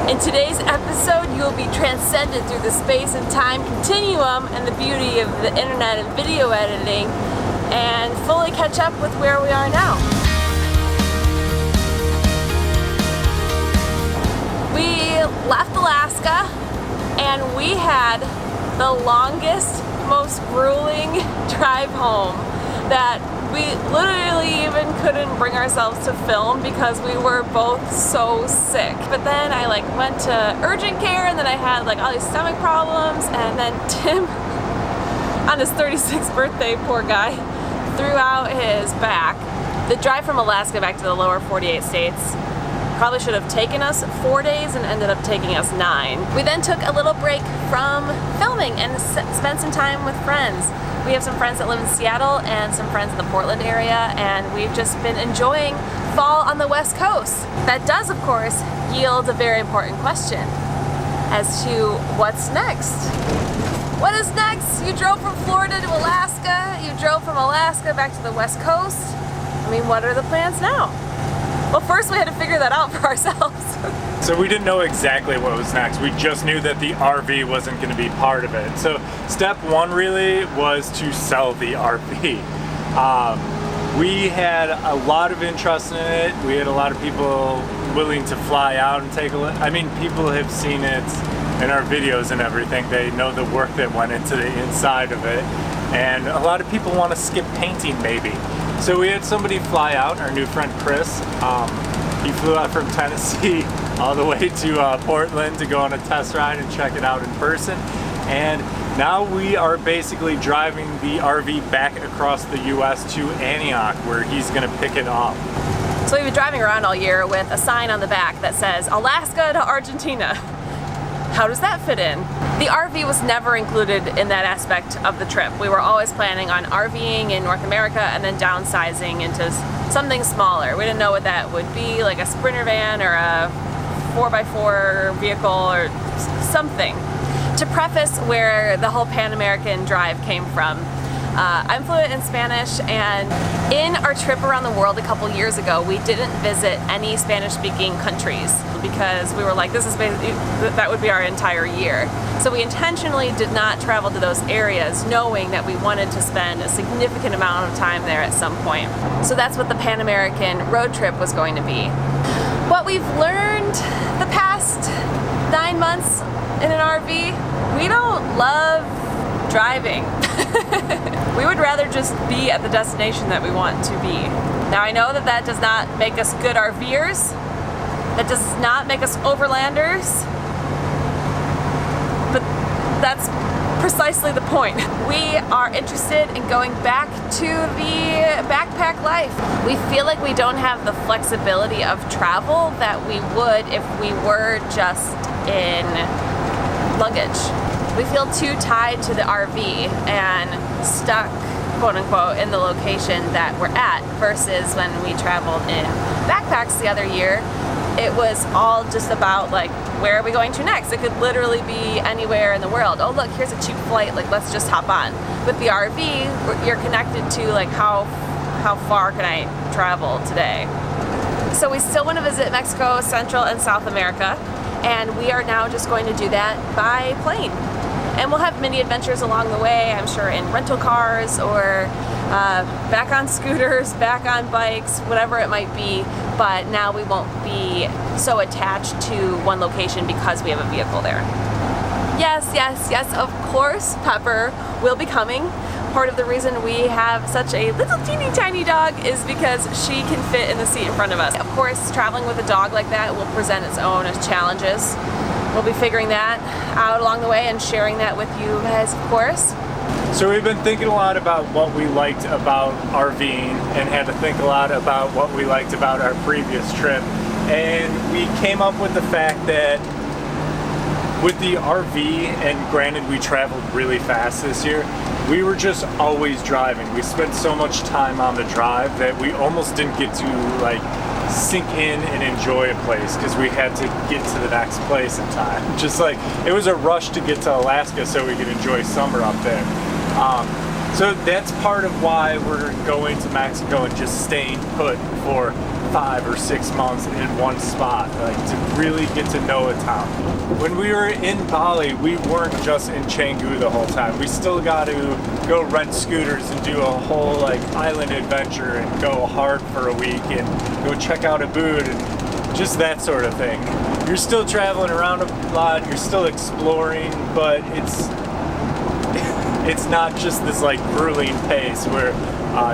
In today's episode, you will be transcended through the space and time continuum and the beauty of the internet and video editing, and fully catch up with where we are now. We left Alaska and we had the longest, most grueling drive home that we literally even couldn't bring ourselves to film because we were both so sick. But then I went to urgent care, and then I had all these stomach problems, and then Tim, on his 36th birthday, poor guy, threw out his back. The drive from Alaska back to the lower 48 states probably should have taken us 4 days and ended up taking us 9. We then took a little break from filming and spent some time with friends. We have some friends that live in Seattle and some friends in the Portland area, and we've just been enjoying fall on the West Coast. That does, of course, yield a very important question as to what's next. What is next? You drove from Florida to Alaska, you drove from Alaska back to the West Coast. I mean, what are the plans now? Well, first we had to figure that out for ourselves. So we didn't know exactly what was next. We just knew that the RV wasn't going to be part of it. So step one really was to sell the RV. We had a lot of interest in it. We had a lot of people willing to fly out and take a look. I mean, people have seen it in our videos and everything. They know the work that went into the inside of it. And a lot of people want to skip painting maybe. So we had somebody fly out, our new friend Chris. He flew out from Tennessee all the way to Portland to go on a test ride and check it out in person. And now we are basically driving the RV back across the US to Antioch, where he's gonna pick it up. So we've been driving around all year with a sign on the back that says Alaska to Argentina. How does that fit in? The RV was never included in that aspect of the trip. We were always planning on RVing in North America and then downsizing into something smaller. We didn't know what that would be, like a Sprinter van or a 4x4 vehicle or something. To preface where the whole Pan American drive came from, I'm fluent in Spanish, and in our trip around the world a couple years ago, we didn't visit any Spanish-speaking countries because we were like, this is basically, that would be our entire year. So we intentionally did not travel to those areas, knowing that we wanted to spend a significant amount of time there at some point. So that's what the Pan American road trip was going to be. What we've learned the past 9 months in an RV, we don't love driving. We would rather just be at the destination that we want to be. Now I know that that does not make us good RVers, that does not make us overlanders, but that's precisely the point. We are interested in going back to the backpack life. We feel like we don't have the flexibility of travel that we would if we were just in luggage. We feel too tied to the RV and stuck, quote unquote, in the location that we're at, versus when we traveled in backpacks the other year. It was all just about where are we going to next? It could literally be anywhere in the world. Oh look, here's a cheap flight, let's just hop on. With the RV, you're connected to how far can I travel today? So we still want to visit Mexico, Central and South America, and we are now just going to do that by plane. And we'll have mini adventures along the way, I'm sure, in rental cars or back on scooters, back on bikes, whatever it might be. But now we won't be so attached to one location because we have a vehicle there. Yes, of course, Pepper will be coming. Part of the reason we have such a little teeny tiny dog is because she can fit in the seat in front of us. Of course, traveling with a dog like that will present its own challenges. We'll be figuring that out along the way and sharing that with you guys, of course. So we've been thinking a lot about what we liked about RVing and had to think a lot about what we liked about our previous trip. And we came up with the fact that with the RV, and granted we traveled really fast this year, we were just always driving. We spent so much time on the drive that we almost didn't get to sink in and enjoy a place because we had to get to the next place in time. Just it was a rush to get to Alaska so we could enjoy summer up there. So that's part of why we're going to Mexico and just staying put for 5 or 6 months in one spot, like to really get to know a town. When we were in Bali, we weren't just in Canggu the whole time. We still got to go rent scooters and do a whole like island adventure and go hard for a week and go check out Ubud and just that sort of thing. You're still traveling around a lot, you're still exploring, but it's not just this like grueling pace where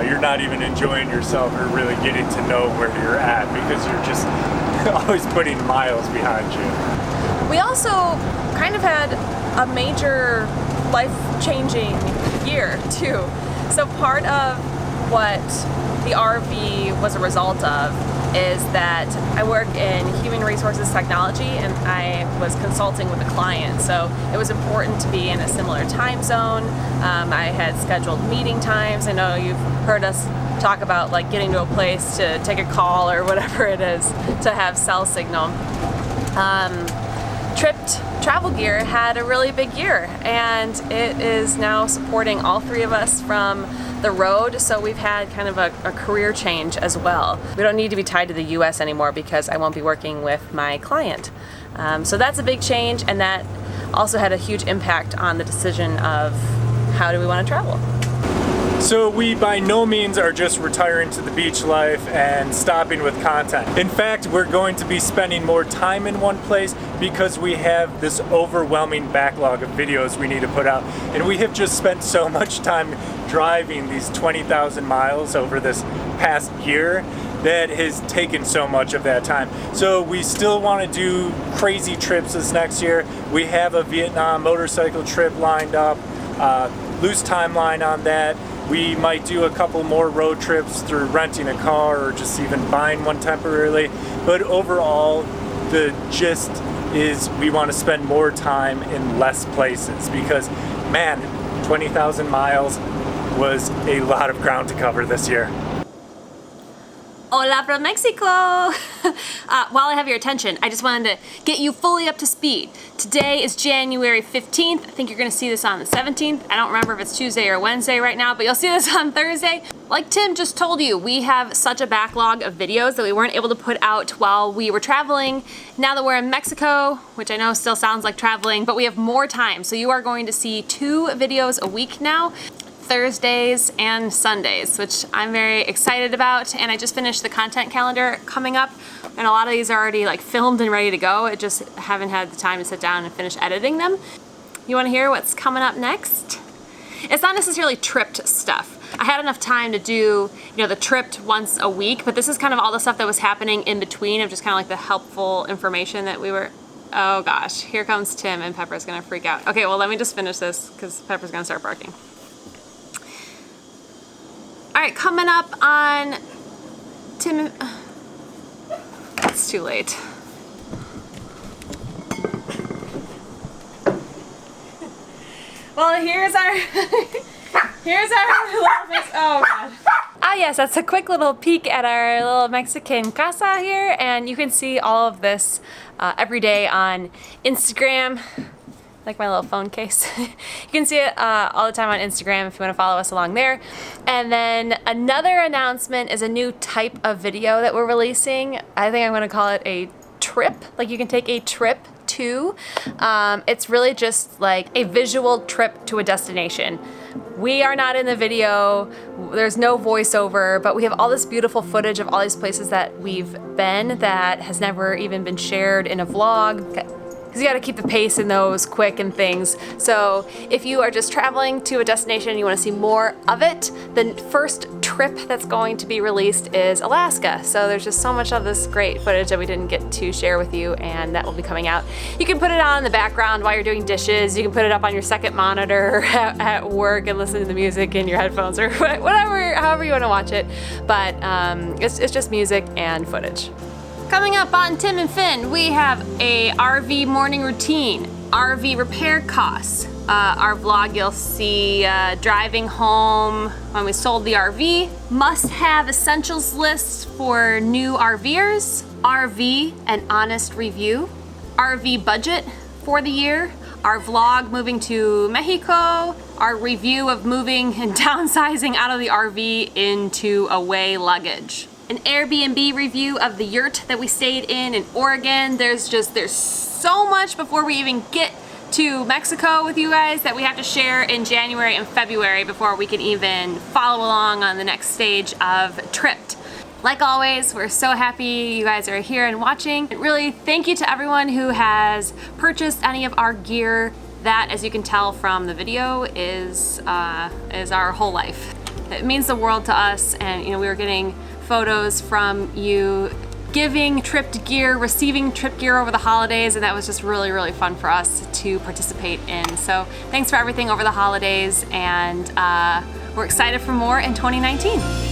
you're not even enjoying yourself or really getting to know where you're at because you're just always putting miles behind you. We also kind of had a major life-changing year too. So part of what the RV was a result of is that I work in human resources technology and I was consulting with a client. So it was important to be in a similar time zone. I had scheduled meeting times. I know you've heard us talk about like getting to a place to take a call or whatever it is to have cell signal. Tripped Travel Gear had a really big year and it is now supporting all three of us from the road, so we've had kind of a career change as well. We don't need to be tied to the US anymore because I won't be working with my client. So that's a big change, and that also had a huge impact on the decision of how do we want to travel. So we by no means are just retiring to the beach life and stopping with content. In fact, we're going to be spending more time in one place because we have this overwhelming backlog of videos we need to put out. And we have just spent so much time driving these 20,000 miles over this past year that has taken so much of that time. So we still want to do crazy trips this next year. We have a Vietnam motorcycle trip lined up, loose timeline on that. We might do a couple more road trips through renting a car or just even buying one temporarily. But overall, the gist is we want to spend more time in less places because, man, 20,000 miles was a lot of ground to cover this year. Hola from Mexico! While I have your attention, I just wanted to get you fully up to speed. Today is January 15th. I think you're gonna see this on the 17th. I don't remember if it's Tuesday or Wednesday right now, but you'll see this on Thursday. Like Tim just told you, we have such a backlog of videos that we weren't able to put out while we were traveling. Now that we're in Mexico, which I know still sounds like traveling, but we have more time. So you are going to see 2 videos a week now. Thursdays and Sundays, which I'm very excited about, and I just finished the content calendar coming up, and a lot of these are already like filmed and ready to go. I just haven't had the time to sit down and finish editing them. You want to hear what's coming up next? It's not necessarily tripped stuff. I had enough time to do, the tripped once a week, but this is kind of all the stuff that was happening in between of just kind of like the helpful information that we were. Oh gosh, here comes Tim and Pepper's gonna freak out. Okay, well let me just finish this because Pepper's gonna start barking. All right, coming up on Tim. It's too late. Well, here's our little oh god. Ah yes, that's a quick little peek at our little Mexican casa here, and you can see all of this every day on Instagram. Like my little phone case. You can see it all the time on Instagram if you want to follow us along there. And then another announcement is a new type of video that we're releasing. I think I'm going to call it a trip. Like you can take a trip to. It's really just like a visual trip to a destination. We are not in the video, there's no voiceover, but we have all this beautiful footage of all these places that we've been that has never even been shared in a vlog. Because you got to keep the pace in those quick and things. So if you are just traveling to a destination and you want to see more of it, the first trip that's going to be released is Alaska. So there's just so much of this great footage that we didn't get to share with you, and that will be coming out. You can put it on in the background while you're doing dishes. You can put it up on your second monitor at work and listen to the music in your headphones or whatever, however you want to watch it. But it's just music and footage. Coming up on Tim and Finn, we have a RV morning routine, RV repair costs. Our vlog, you'll see driving home when we sold the RV, must-have essentials list for new RVers, RV and honest review, RV budget for the year, our vlog moving to Mexico, our review of moving and downsizing out of the RV into away luggage. an Airbnb review of the yurt that we stayed in Oregon. There's so much before we even get to Mexico with you guys that we have to share in January and February before we can even follow along on the next stage of Tripped. Like always, we're so happy you guys are here and watching. Really, thank you to everyone who has purchased any of our gear. That, as you can tell from the video, is our whole life. It means the world to us, and we were getting photos from you giving Tripped gear, receiving Tripped gear over the holidays, and that was just really, really fun for us to participate in. So thanks for everything over the holidays, and we're excited for more in 2019.